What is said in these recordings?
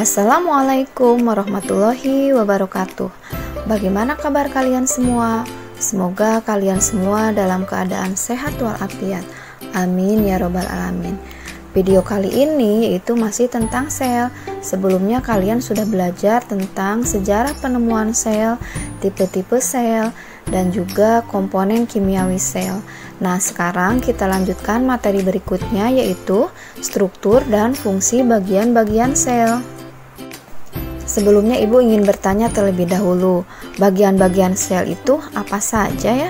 Assalamualaikum warahmatullahi wabarakatuh. Bagaimana kabar kalian semua? Semoga kalian semua dalam keadaan sehat walafiat. Amin ya robbal alamin. Video kali ini yaitu masih tentang sel. Sebelumnya kalian sudah belajar tentang sejarah penemuan sel, tipe-tipe sel, dan juga komponen kimiawi sel. Nah, sekarang kita lanjutkan materi berikutnya, yaitu struktur dan fungsi bagian-bagian sel. Sebelumnya Ibu ingin bertanya terlebih dahulu, bagian-bagian sel itu apa saja ya?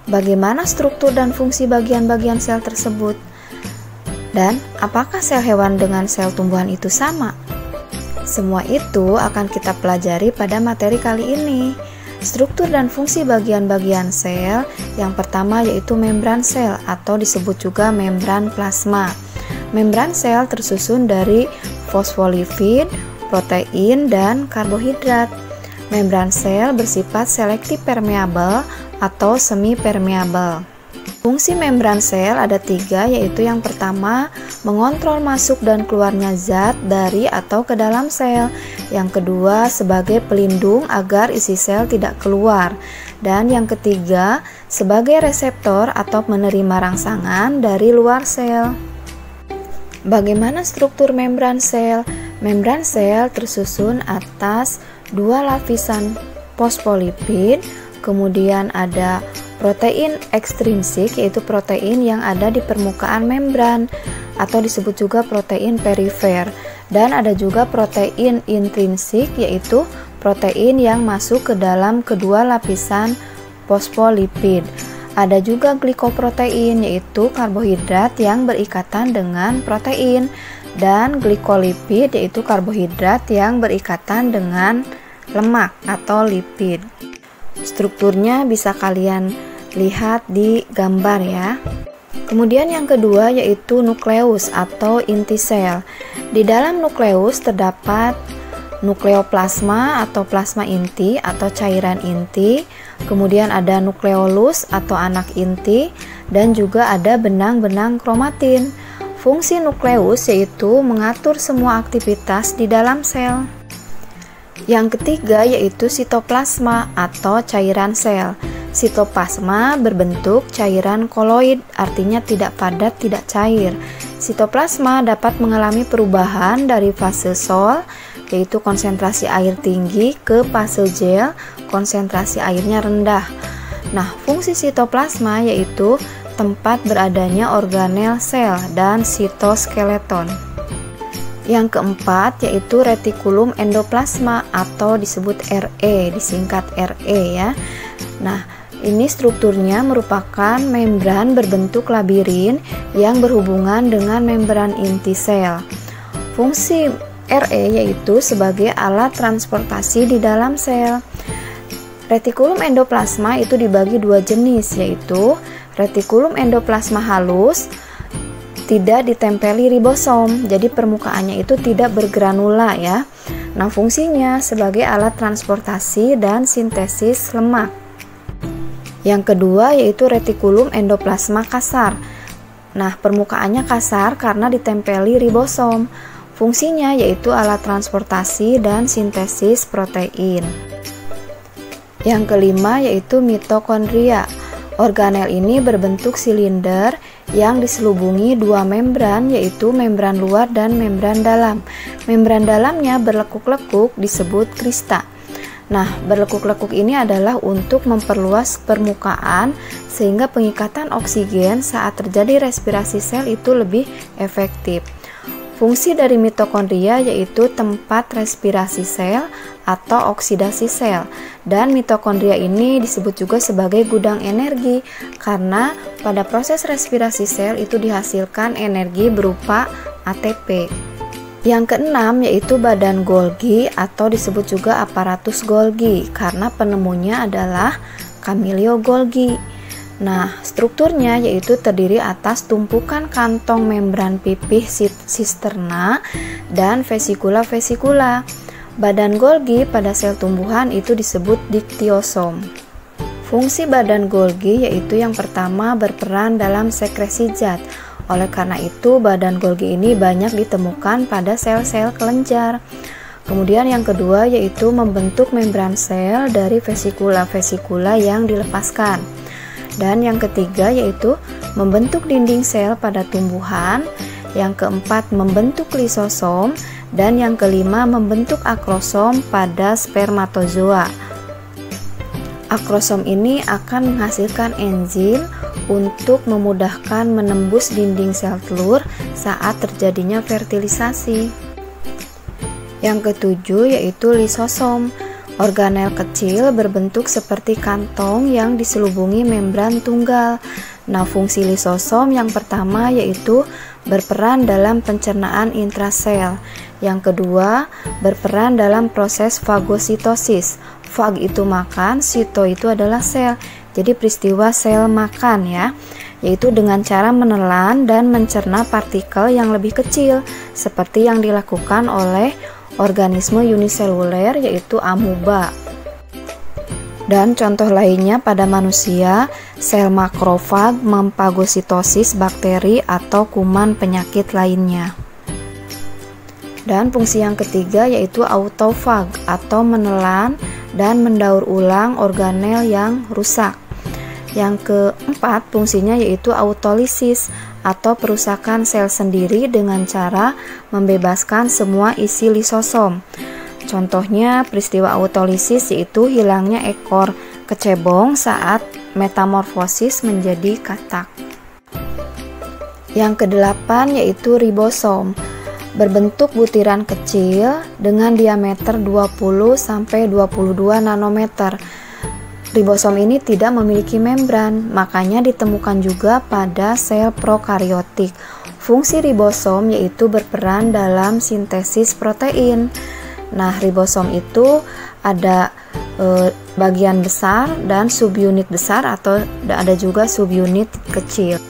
Bagaimana struktur dan fungsi bagian-bagian sel tersebut? Dan apakah sel hewan dengan sel tumbuhan itu sama? Semua itu akan kita pelajari pada materi kali ini. Struktur dan fungsi bagian-bagian sel, yang pertama yaitu membran sel atau disebut juga membran plasma. Membran sel tersusun dari fosfolipid, protein, dan karbohidrat. Membran sel bersifat selektif permeabel atau semi permeabel. Fungsi membran sel ada 3, yaitu yang pertama mengontrol masuk dan keluarnya zat dari atau ke dalam sel. Yang kedua sebagai pelindung agar isi sel tidak keluar. Dan yang ketiga sebagai reseptor atau menerima rangsangan dari luar sel. Bagaimana struktur membran sel? Membran sel tersusun atas 2 lapisan fosfolipid, kemudian ada protein ekstrinsik, yaitu protein yang ada di permukaan membran atau disebut juga protein perifer, dan ada juga protein intrinsik, yaitu protein yang masuk ke dalam kedua lapisan fosfolipid. Ada juga glikoprotein, yaitu karbohidrat yang berikatan dengan protein, dan glikolipid, yaitu karbohidrat yang berikatan dengan lemak atau lipid. Strukturnya bisa kalian lihat di gambar ya. Kemudian yang kedua yaitu nukleus atau inti sel. Di dalam nukleus terdapat nukleoplasma atau plasma inti atau cairan inti, kemudian ada nukleolus atau anak inti, dan juga ada benang-benang kromatin. Fungsi nukleus yaitu mengatur semua aktivitas di dalam sel. Yang ketiga yaitu sitoplasma atau cairan sel. Sitoplasma berbentuk cairan koloid, artinya tidak padat, tidak cair. Sitoplasma dapat mengalami perubahan dari fase sol, yaitu konsentrasi air tinggi, ke fase gel, konsentrasi airnya rendah. Nah, fungsi sitoplasma yaitu tempat beradanya organel sel dan sitoskeleton. Yang keempat yaitu retikulum endoplasma atau disebut RE, disingkat RE ya. Nah, ini strukturnya merupakan membran berbentuk labirin yang berhubungan dengan membran inti sel. Fungsi RE yaitu sebagai alat transportasi di dalam sel. Retikulum endoplasma itu dibagi 2 jenis, yaitu retikulum endoplasma halus, tidak ditempeli ribosom, jadi permukaannya itu tidak bergranula ya. Nah, fungsinya sebagai alat transportasi dan sintesis lemak. Yang kedua yaitu retikulum endoplasma kasar. Nah, permukaannya kasar karena ditempeli ribosom. Fungsinya yaitu alat transportasi dan sintesis protein. Yang kelima yaitu mitokondria. Organel ini berbentuk silinder yang diselubungi 2 membran, yaitu membran luar dan membran dalam. Membran dalamnya berlekuk-lekuk disebut krista. Nah, berlekuk-lekuk ini adalah untuk memperluas permukaan sehingga pengikatan oksigen saat terjadi respirasi sel itu lebih efektif. Fungsi dari mitokondria yaitu tempat respirasi sel atau oksidasi sel, dan mitokondria ini disebut juga sebagai gudang energi karena pada proses respirasi sel itu dihasilkan energi berupa ATP. Yang keenam yaitu badan Golgi atau disebut juga aparatus Golgi karena penemunya adalah Camillo Golgi. Nah, strukturnya yaitu terdiri atas tumpukan kantong membran pipih sisterna dan vesikula-vesikula. Badan Golgi pada sel tumbuhan itu disebut diktiosom. Fungsi badan Golgi yaitu yang pertama berperan dalam sekresi zat. Oleh karena itu, badan Golgi ini banyak ditemukan pada sel-sel kelenjar. Kemudian yang kedua yaitu membentuk membran sel dari vesikula-vesikula yang dilepaskan. Dan yang ketiga yaitu membentuk dinding sel pada tumbuhan. Yang keempat membentuk lisosom. Dan yang kelima membentuk akrosom pada spermatozoa. Akrosom ini akan menghasilkan enzim untuk memudahkan menembus dinding sel telur saat terjadinya fertilisasi. Yang ketujuh yaitu lisosom. Organel kecil berbentuk seperti kantong yang diselubungi membran tunggal. Nah, fungsi lisosom yang pertama yaitu berperan dalam pencernaan intrasel. Yang kedua, berperan dalam proses fagositosis. Fag itu makan, sito itu adalah sel. Jadi peristiwa sel makan ya, yaitu dengan cara menelan dan mencerna partikel yang lebih kecil seperti yang dilakukan oleh organisme uniseluler yaitu amuba. Dan contoh lainnya pada manusia, sel makrofag memfagositosis bakteri atau kuman penyakit lainnya. Dan fungsi yang ketiga yaitu autofag atau menelan dan mendaur ulang organel yang rusak. Yang keempat fungsinya yaitu autolisis atau perusakan sel sendiri dengan cara membebaskan semua isi lisosom. Contohnya peristiwa autolisis yaitu hilangnya ekor kecebong saat metamorfosis menjadi katak. Yang kedelapan yaitu ribosom. Berbentuk butiran kecil dengan diameter 20-22 nanometer. Ribosom ini tidak memiliki membran, makanya ditemukan juga pada sel prokaryotik. Fungsi ribosom yaitu berperan dalam sintesis protein. Nah, ribosom itu ada bagian besar dan subunit besar atau ada juga subunit kecil.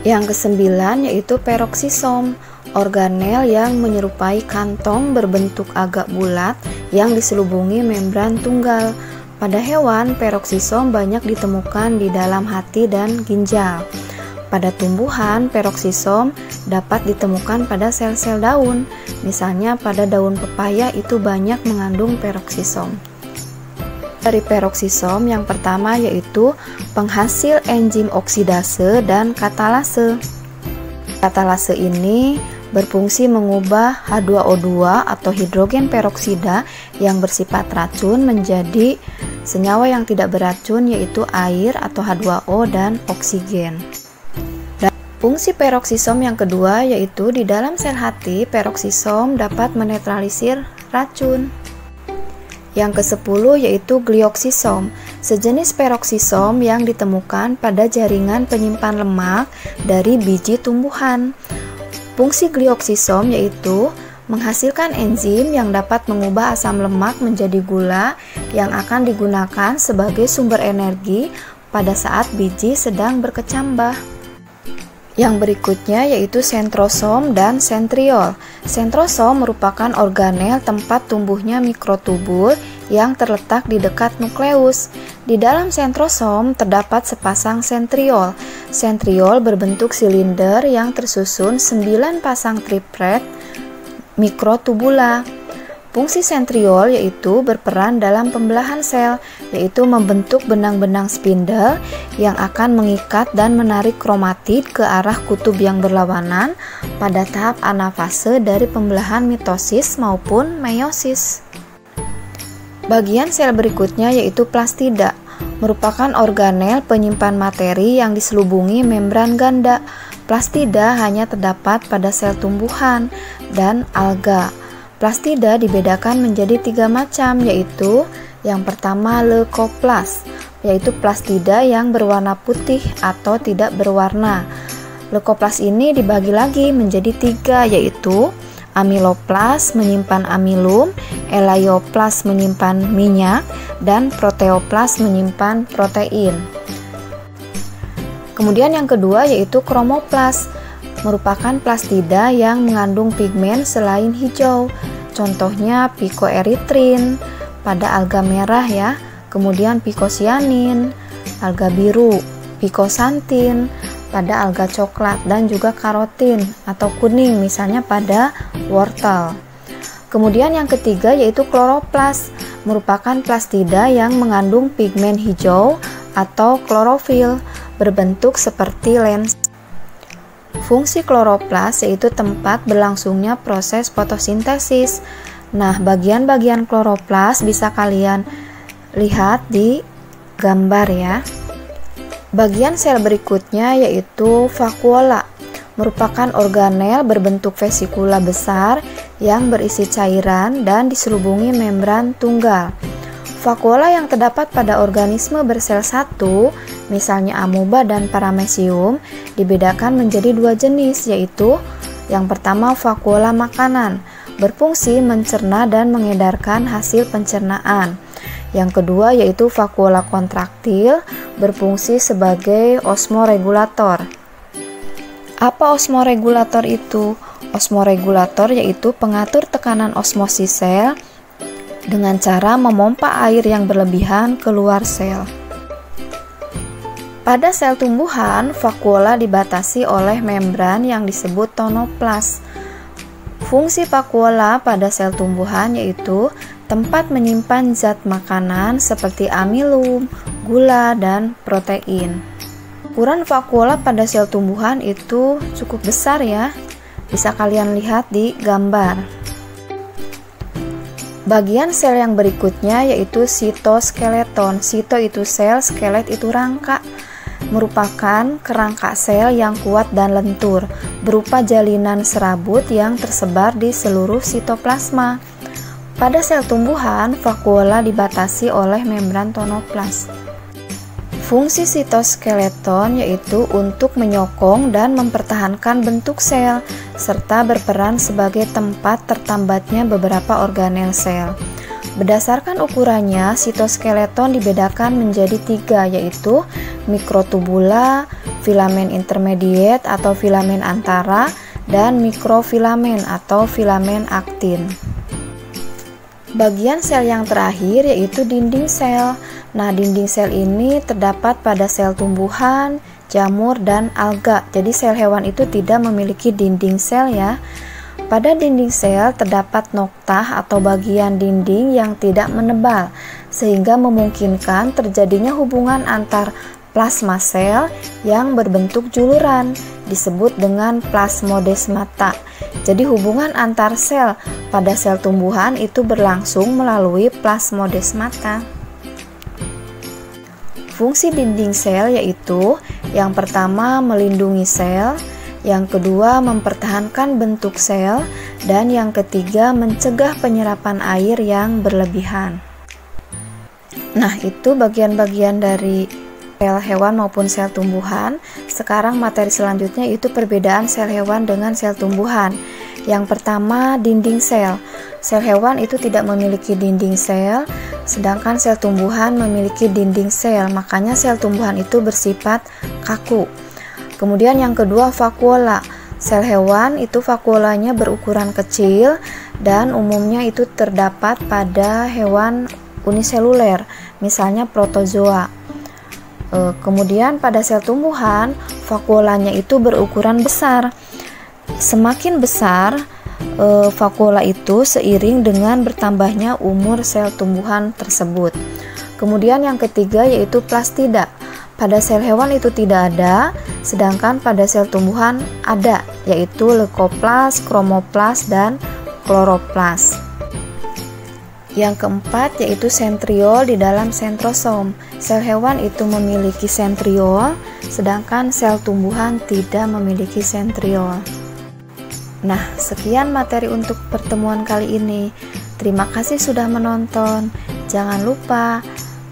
Yang kesembilan yaitu peroksisom. Organel yang menyerupai kantong berbentuk agak bulat yang diselubungi membran tunggal. Pada hewan, peroksisom banyak ditemukan di dalam hati dan ginjal. Pada tumbuhan, peroksisom dapat ditemukan pada sel-sel daun. Misalnya pada daun pepaya itu banyak mengandung peroksisom. Dari peroksisom yang pertama yaitu penghasil enzim oksidase dan katalase. Katalase ini berfungsi mengubah H2O2 atau hidrogen peroksida yang bersifat racun menjadi senyawa yang tidak beracun yaitu air atau H2O dan oksigen. Dan fungsi peroksisom yang kedua yaitu di dalam sel hati peroksisom dapat menetralisir racun. Yang ke-10 yaitu glioksisom, sejenis peroksisom yang ditemukan pada jaringan penyimpan lemak dari biji tumbuhan. Fungsi glioksisom yaitu menghasilkan enzim yang dapat mengubah asam lemak menjadi gula yang akan digunakan sebagai sumber energi pada saat biji sedang berkecambah. Yang berikutnya yaitu sentrosom dan sentriol. Sentrosom merupakan organel tempat tumbuhnya mikrotubul yang terletak di dekat nukleus. Di dalam sentrosom terdapat sepasang sentriol. Sentriol berbentuk silinder yang tersusun 9 pasang triplet mikrotubula. Fungsi sentriol yaitu berperan dalam pembelahan sel, yaitu membentuk benang-benang spindle yang akan mengikat dan menarik kromatid ke arah kutub yang berlawanan pada tahap anafase dari pembelahan mitosis maupun meiosis. Bagian sel berikutnya yaitu plastida, merupakan organel penyimpan materi yang diselubungi membran ganda. Plastida hanya terdapat pada sel tumbuhan dan alga. Plastida dibedakan menjadi 3 macam, yaitu yang pertama leukoplas, yaitu plastida yang berwarna putih atau tidak berwarna. Leukoplas ini dibagi lagi menjadi 3, yaitu amiloplas menyimpan amilum, elaioplas menyimpan minyak, dan proteoplas menyimpan protein. Kemudian yang kedua yaitu kromoplas, merupakan plastida yang mengandung pigmen selain hijau. Contohnya picoerythrin pada alga merah ya, kemudian picocyanin, alga biru, picosantin pada alga coklat, dan juga karotin atau kuning misalnya pada wortel. Kemudian yang ketiga yaitu kloroplas, merupakan plastida yang mengandung pigmen hijau atau klorofil berbentuk seperti lens. Fungsi kloroplas yaitu tempat berlangsungnya proses fotosintesis. Nah, bagian-bagian kloroplas bisa kalian lihat di gambar ya. Bagian sel berikutnya yaitu vakuola, merupakan organel berbentuk vesikula besar yang berisi cairan dan diselubungi membran tunggal. Vakuola yang terdapat pada organisme bersel satu, misalnya amoeba dan paramecium, dibedakan menjadi dua jenis, yaitu yang pertama vakuola makanan, berfungsi mencerna dan mengedarkan hasil pencernaan. Yang kedua yaitu vakuola kontraktil, berfungsi sebagai osmoregulator. Apa osmoregulator itu? Osmoregulator yaitu pengatur tekanan osmosis sel dengan cara memompa air yang berlebihan keluar sel. Pada sel tumbuhan, vakuola dibatasi oleh membran yang disebut tonoplas. Fungsi vakuola pada sel tumbuhan yaitu tempat menyimpan zat makanan seperti amilum, gula, dan protein. Ukuran vakuola pada sel tumbuhan itu cukup besar ya, bisa kalian lihat di gambar. Bagian sel yang berikutnya yaitu sitoskeleton. Sito itu sel, skelet itu rangka. Merupakan kerangka sel yang kuat dan lentur, berupa jalinan serabut yang tersebar di seluruh sitoplasma. Pada sel tumbuhan, vakuola dibatasi oleh membran tonoplas. Fungsi sitoskeleton yaitu untuk menyokong dan mempertahankan bentuk sel, serta berperan sebagai tempat tertambatnya beberapa organel sel. Berdasarkan ukurannya, sitoskeleton dibedakan menjadi tiga, yaitu mikrotubula, filamen intermediate atau filamen antara, dan mikrofilamen atau filamen aktin. Bagian sel yang terakhir yaitu dinding sel. Nah, dinding sel ini terdapat pada sel tumbuhan, jamur, dan alga. Jadi sel hewan itu tidak memiliki dinding sel ya. Pada dinding sel terdapat noktah atau bagian dinding yang tidak menebal, sehingga memungkinkan terjadinya hubungan antar plasma sel yang berbentuk juluran, disebut dengan plasmodesmata. Jadi hubungan antar sel pada sel tumbuhan itu berlangsung melalui plasmodesmata. Fungsi dinding sel yaitu yang pertama melindungi sel, yang kedua mempertahankan bentuk sel, dan yang ketiga mencegah penyerapan air yang berlebihan. Nah, itu bagian-bagian dari sel hewan maupun sel tumbuhan. Sekarang materi selanjutnya itu perbedaan sel hewan dengan sel tumbuhan. Yang pertama, dinding sel. Sel hewan itu tidak memiliki dinding sel, sedangkan sel tumbuhan memiliki dinding sel. Makanya sel tumbuhan itu bersifat kaku. Kemudian yang kedua, vakuola. Sel hewan itu vakuolanya berukuran kecil dan umumnya itu terdapat pada hewan uniseluler, misalnya protozoa. Kemudian pada sel tumbuhan, vakuolanya itu berukuran besar. Semakin besar vakuola itu seiring dengan bertambahnya umur sel tumbuhan tersebut. Kemudian yang ketiga yaitu plastida. Pada sel hewan itu tidak ada, sedangkan pada sel tumbuhan ada, yaitu leukoplas, kromoplas, dan kloroplas. Yang keempat yaitu sentriol di dalam sentrosom. Sel hewan itu memiliki sentriol, sedangkan sel tumbuhan tidak memiliki sentriol. Nah, sekian materi untuk pertemuan kali ini. Terima kasih sudah menonton. Jangan lupa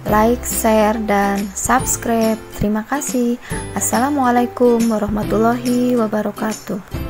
like, share, dan subscribe. Terima kasih. Assalamualaikum warahmatullahi wabarakatuh.